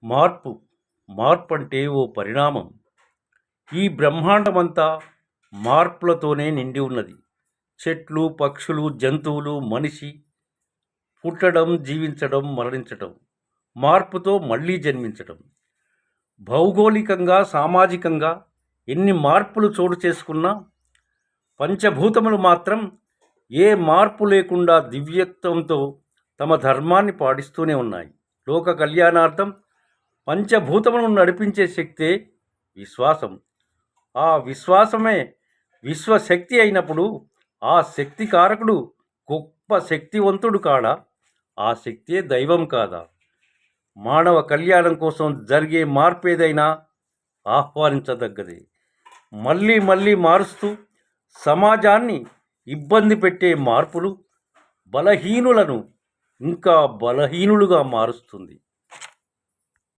మార్పు మార్పు అంటే ఓ పరిణామం. ఈ బ్రహ్మాండమంతా మార్పులతోనే నిండి ఉన్నది. చెట్లు, పక్షులు, జంతువులు, మనిషి పుట్టడం, జీవించడం, మరణించటం, మార్పుతో మళ్ళీ జన్మించటం. భౌగోళికంగా, సామాజికంగా ఎన్ని మార్పులు చోటు చేసుకున్నా పంచభూతములు మాత్రం ఏ మార్పు లేకుండా దివ్యత్వంతో తమ ధర్మాన్ని పాటిస్తూనే ఉన్నాయి. లోక కళ్యాణార్థం పంచభూతములను నడిపించే శక్తే విశ్వాసం. ఆ విశ్వాసమే విశ్వశక్తి అయినప్పుడు ఆ శక్తి కారకుడు గొప్ప శక్తివంతుడు కాడా? ఆ శక్తే దైవం కాదా? మానవ కళ్యాణం కోసం జరిగే మార్పేదైనా ఆహ్వానించదగ్గది. మళ్ళీ మళ్ళీ మారుస్తూ సమాజాన్ని ఇబ్బంది పెట్టే మార్పులు బలహీనులను ఇంకా బలహీనులుగా మారుస్తుంది.